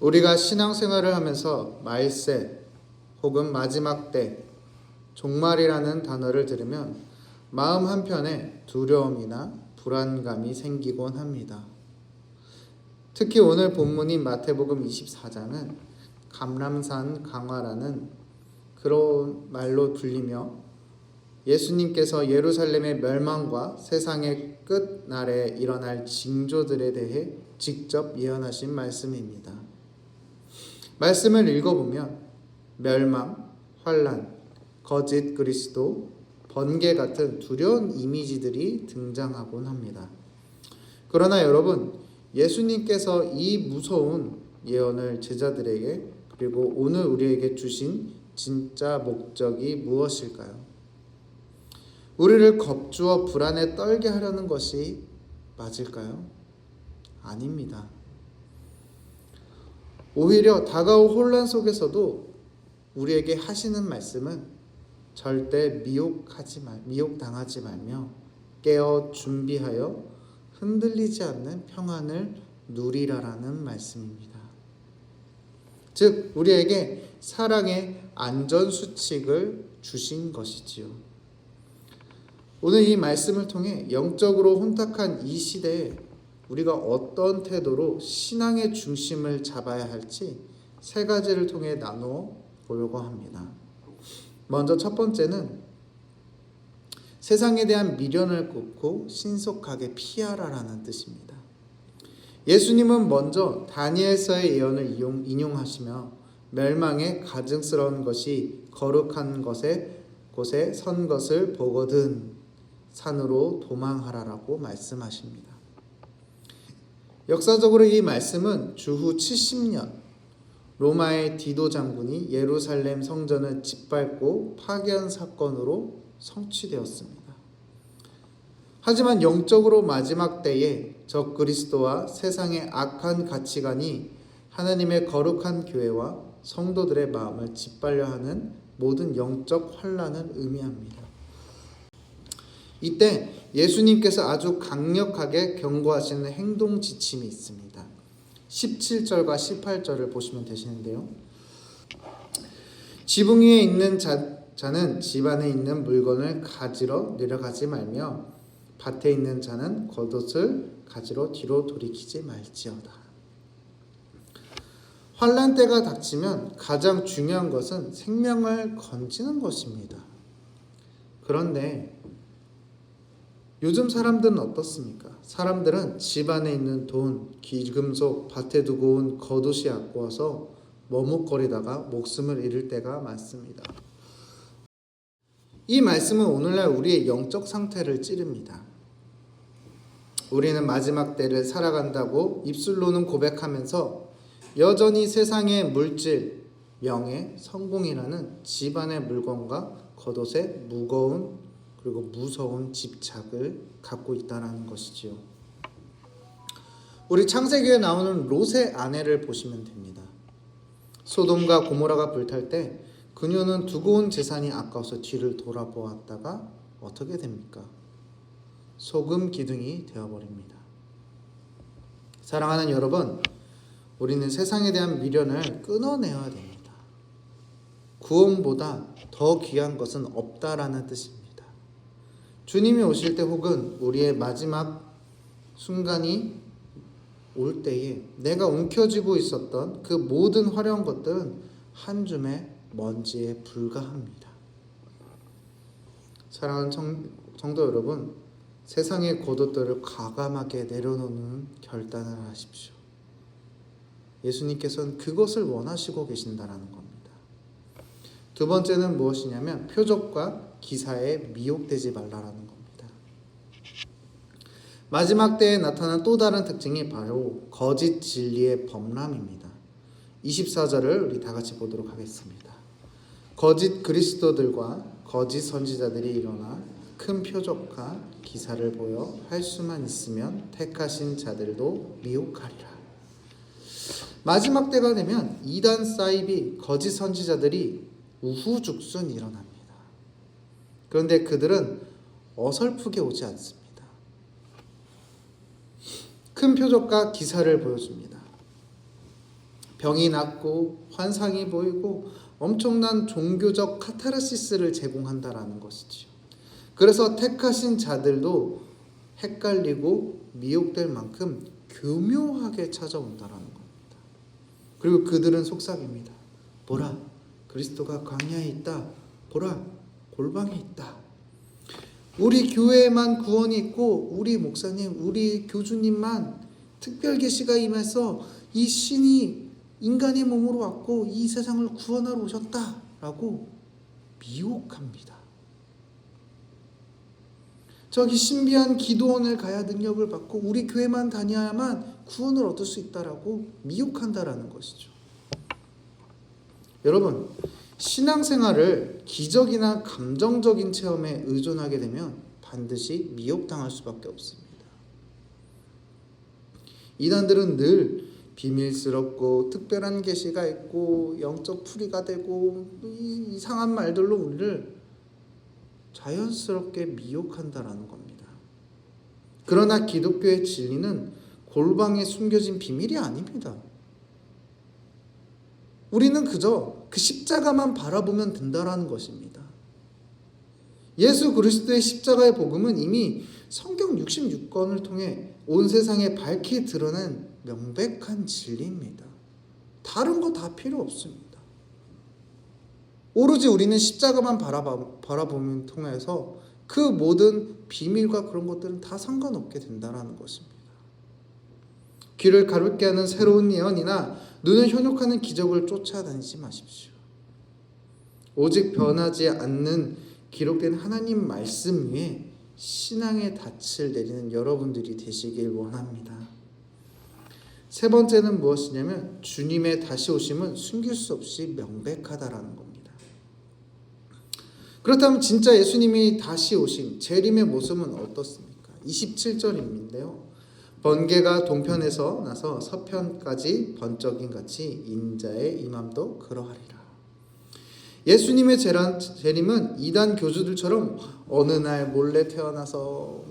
우리가 신앙생활을 하면서 말세 혹은 마지막 때, 종말이라는 단어를 들으면 마음 한편에 두려움이나 불안감이 생기곤 합니다. 특히 오늘 본문인 마태복음 24장은 감람산 강화라는 그런 말로 불리며 예수님께서 예루살렘의 멸망과 세상의 끝날에 일어날 징조들에 대해 직접 예언하신 말씀입니다. 말씀을 읽어보면 멸망, 환난, 거짓 그리스도, 번개 같은 두려운 이미지들이 등장하곤 합니다. 그러나 여러분, 예수님께서 이 무서운 예언을 제자들에게 그리고 오늘 우리에게 주신 진짜 목적이 무엇일까요? 우리를 겁주어 불안에 떨게 하려는 것이 맞을까요? 아닙니다. 오히려 다가올 혼란 속에서도 우리에게 하시는 말씀은 절대 미혹당하지 말며 깨어 준비하여 흔들리지 않는 평안을 누리라라는 말씀입니다. 즉 우리에게 사랑의 안전수칙을 주신 것이지요. 오늘 이 말씀을 통해 영적으로 혼탁한 이 시대에 우리가 어떤 태도로 신앙의 중심을 잡아야 할지 세 가지를 통해 나누어 보려고 합니다. 먼저 첫 번째는 세상에 대한 미련을 끊고 신속하게 피하라라는 뜻입니다. 예수님은 먼저 다니엘서의 예언을 인용하시며 멸망의 가증스러운 것이 거룩한 곳에 선 것을 보거든 산으로 도망하라라고 말씀하십니다. 역사적으로 이 말씀은 주후 70년 로마의 디도 장군이 예루살렘 성전을 짓밟고 파괴한 사건으로 성취되었습니다. 하지만 영적으로 마지막 때에 적 그리스도와 세상의 악한 가치관이 하나님의 거룩한 교회와 성도들의 마음을 짓밟려 하는 모든 영적 환란을 의미합니다. 이때 예수님께서 아주 강력하게 경고하시는 행동 지침이 있습니다. 17절과 18절을 보시면 되시는데요. 지붕 위에 있는 자는 집 안에 있는 물건을 가지러 내려가지 말며 밭에 있는 자는 겉옷을 가지러 뒤로 돌이키지 말지어다. 환난 때가 닥치면 가장 중요한 것은 생명을 건지는 것입니다. 그런데 요즘 사람들은 어떻습니까? 사람들은 집 안에 있는 돈, 귀금속, 밭에 두고 온 겉옷이 아까워서 머뭇거리다가 목숨을 잃을 때가 많습니다. 이 말씀은 오늘날 우리의 영적 상태를 찌릅니다. 우리는 마지막 때를 살아간다고 입술로는 고백하면서 여전히 세상의 물질, 명예, 성공이라는 집안의 물건과 겉옷에 무거운 그리고 무서운 집착을 갖고 있다는 것이지요. 우리 창세기에 나오는 롯의 아내를 보시면 됩니다. 소돔과 고모라가 불탈 때 그녀는 두고 온 재산이 아까워서 뒤를 돌아보았다가 어떻게 됩니까? 소금 기둥이 되어버립니다. 사랑하는 여러분, 우리는 세상에 대한 미련을 끊어내야 됩니다. 구원보다 더 귀한 것은 없다라는 뜻입니다. 주님이 오실 때 혹은 우리의 마지막 순간이 올 때에 내가 움켜쥐고 있었던 그 모든 화려한 것들은 한 줌의 먼지에 불과합니다. 사랑하는 성도 여러분, 세상의 겉옷들을 과감하게 내려놓는 결단을 하십시오. 예수님께서는 그것을 원하시고 계신다라는 겁니다. 두 번째는 무엇이냐면 표적과 기사에 미혹되지 말라라는 겁니다. 마지막 때에 나타난 또 다른 특징이 바로 거짓 진리의 범람입니다. 24절을 우리 다 같이 보도록 하겠습니다. 거짓 그리스도들과 거짓 선지자들이 일어나 큰 표적과 기사를 보여 할 수만 있으면 택하신 자들도 미혹하리라. 마지막 때가 되면 이단 사이비 거짓 선지자들이 우후죽순 일어납니다. 그런데 그들은 어설프게 오지 않습니다. 큰 표적과 기사를 보여줍니다. 병이 낫고 환상이 보이고 엄청난 종교적 카타르시스를 제공한다라는 것이지요. 그래서 택하신 자들도 헷갈리고 미혹될 만큼 교묘하게 찾아온다라는 겁니다. 그리고 그들은 속삭입니다. 보라, 그리스도가 광야에 있다. 보라, 골방에 있다. 우리 교회에만 구원이 있고 우리 목사님, 우리 교주님만 특별 계시가 임해서 이 신이 인간의 몸으로 왔고 이 세상을 구원하러 오셨다라고 미혹합니다. 저기 신비한 기도원을 가야 능력을 받고 우리 교회만 다녀야만 구원을 얻을 수 있다라고 미혹한다라는 것이죠. 여러분, 신앙생활을 기적이나 감정적인 체험에 의존하게 되면 반드시 미혹당할 수밖에 없습니다. 이단들은 늘 비밀스럽고 특별한 계시가 있고 영적 풀이가 되고 이상한 말들로 우리를 자연스럽게 미혹한다라는 겁니다. 그러나 기독교의 진리는 골방에 숨겨진 비밀이 아닙니다. 우리는 그저 그 십자가만 바라보면 된다라는 것입니다. 예수 그리스도의 십자가의 복음은 이미 성경 66권을 통해 온 세상에 밝히 드러낸 명백한 진리입니다. 다른 거 다 필요 없습니다. 오로지 우리는 십자가만 바라보면 통해서 그 모든 비밀과 그런 것들은 다 상관없게 된다는 것입니다. 귀를 가렵게 하는 새로운 예언이나 눈을 현혹하는 기적을 쫓아다니지 마십시오. 오직 변하지 않는 기록된 하나님 말씀 위에 신앙의 닻을 내리는 여러분들이 되시길 원합니다. 세 번째는 무엇이냐면 주님의 다시 오심은 숨길 수 없이 명백하다라는 겁니다. 그렇다면 진짜 예수님이 다시 오신 재림의 모습은 어떻습니까? 27절인데요. 번개가 동편에서 나서 서편까지 번쩍임 같이 인자의 임함도 그러하리라. 예수님의 재림은 이단 교주들처럼 어느 날 몰래 태어나서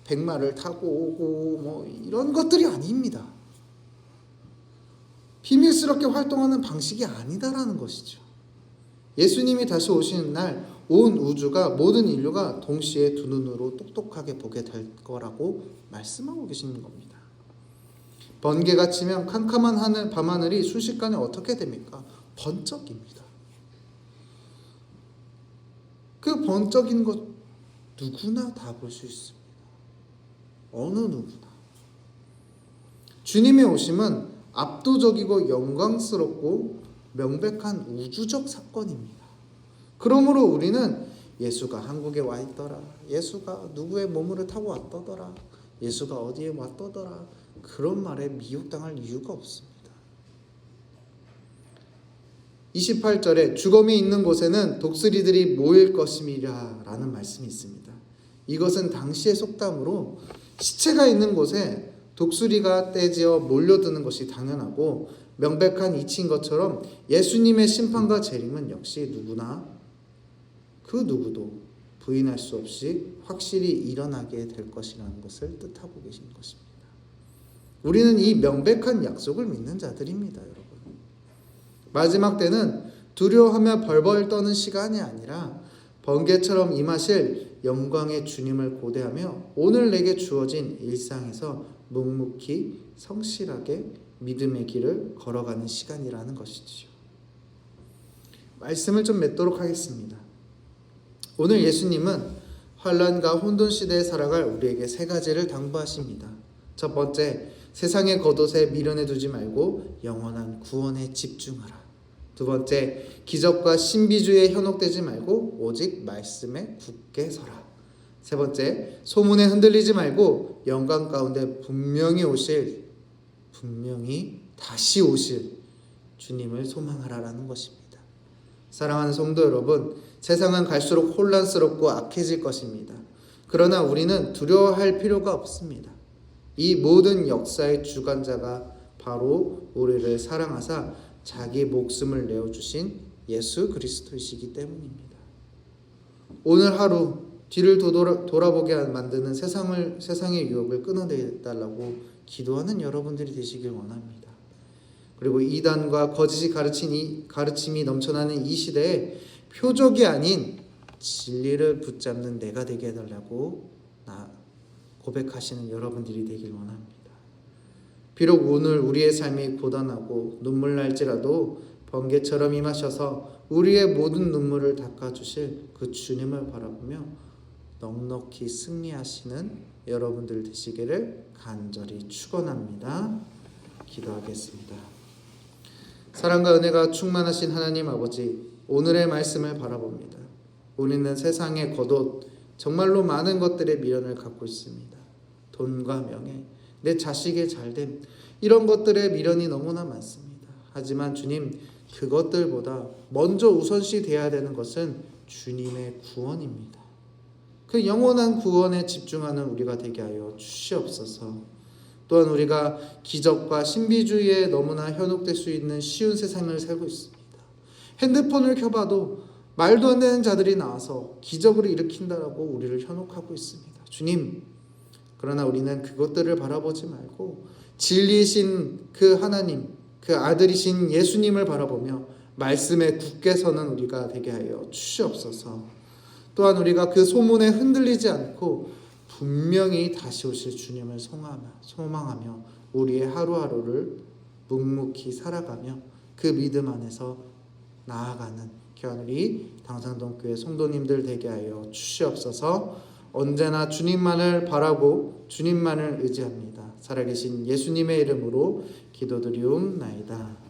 백마를 타고 오고 이런 것들이 아닙니다. 비밀스럽게 활동하는 방식이 아니다라는 것이죠. 예수님이 다시 오시는 날 온 우주가 모든 인류가 동시에 두 눈으로 똑똑하게 보게 될 거라고 말씀하고 계시는 겁니다. 번개가 치면 캄캄한 밤하늘이 순식간에 어떻게 됩니까? 번쩍입니다. 그 번쩍인 것 누구나 다 볼 수 있습니다. 어느 누구나. 주님의 오심은 압도적이고 영광스럽고 명백한 우주적 사건입니다. 그러므로 우리는 예수가 한국에 와 있더라, 예수가 누구의 몸으로 타고 왔더라, 예수가 어디에 왔더라, 그런 말에 미혹당할 이유가 없습니다. 28절에 주검이 있는 곳에는 독수리들이 모일 것임이라 라는 말씀이 있습니다. 이것은 당시의 속담으로 시체가 있는 곳에 독수리가 떼지어 몰려드는 것이 당연하고 명백한 이치인 것처럼 예수님의 심판과 재림은 역시 누구나 그 누구도 부인할 수 없이 확실히 일어나게 될 것이라는 것을 뜻하고 계신 것입니다. 우리는 이 명백한 약속을 믿는 자들입니다, 여러분. 마지막 때는 두려워하며 벌벌 떠는 시간이 아니라 번개처럼 임하실 영광의 주님을 고대하며 오늘 내게 주어진 일상에서 묵묵히 성실하게 믿음의 길을 걸어가는 시간이라는 것이지요. 말씀을 좀 맺도록 하겠습니다. 오늘 예수님은 환난과 혼돈 시대에 살아갈 우리에게 세 가지를 당부하십니다. 첫 번째, 세상의 겉옷에 미련해 두지 말고 영원한 구원에 집중하라. 두 번째, 기적과 신비주의에 현혹되지 말고 오직 말씀에 굳게 서라. 세 번째, 소문에 흔들리지 말고 영광 가운데 분명히 다시 오실 주님을 소망하라라는 것입니다. 사랑하는 성도 여러분, 세상은 갈수록 혼란스럽고 악해질 것입니다. 그러나 우리는 두려워할 필요가 없습니다. 이 모든 역사의 주관자가 바로 우리를 사랑하사 자기 목숨을 내어주신 예수 그리스도이시기 때문입니다. 오늘 하루 뒤를 돌아보게 만드는 세상의 유혹을 끊어내달라고 기도하는 여러분들이 되시길 원합니다. 그리고 이단과 거짓이 가르침이 넘쳐나는 이 시대에 표적이 아닌 진리를 붙잡는 내가 되게 해달라고 고백하시는 여러분들이 되길 원합니다. 비록 오늘 우리의 삶이 고단하고 눈물 날지라도 번개처럼 임하셔서 우리의 모든 눈물을 닦아주실 그 주님을 바라보며 넉넉히 승리하시는 여러분들 되시기를 간절히 축원합니다. 기도하겠습니다. 사랑과 은혜가 충만하신 하나님 아버지, 오늘의 말씀을 바라봅니다. 우리는 세상에 겉옷 정말로 많은 것들의 미련을 갖고 있습니다. 돈과 명예, 내 자식의 잘됨, 이런 것들의 미련이 너무나 많습니다. 하지만 주님, 그것들보다 먼저 우선시 돼야 되는 것은 주님의 구원입니다. 그 영원한 구원에 집중하는 우리가 되게 하여 주시옵소서. 또한 우리가 기적과 신비주의에 너무나 현혹될 수 있는 쉬운 세상을 살고 있습니다. 핸드폰을 켜봐도 말도 안 되는 자들이 나와서 기적을 일으킨다라고 우리를 현혹하고 있습니다. 주님, 그러나 우리는 그것들을 바라보지 말고 진리이신 그 하나님, 그 아들이신 예수님을 바라보며 말씀에 굳게 서는 우리가 되게 하여 주시옵소서. 또한 우리가 그 소문에 흔들리지 않고 분명히 다시 오실 주님을 소망하며 우리의 하루하루를 묵묵히 살아가며 그 믿음 안에서 나아가는 귀한 우리 당산동교회 성도님들 되게 하여 주시옵소서. 언제나 주님만을 바라고 주님만을 의지합니다. 살아계신 예수님의 이름으로 기도드리옵나이다.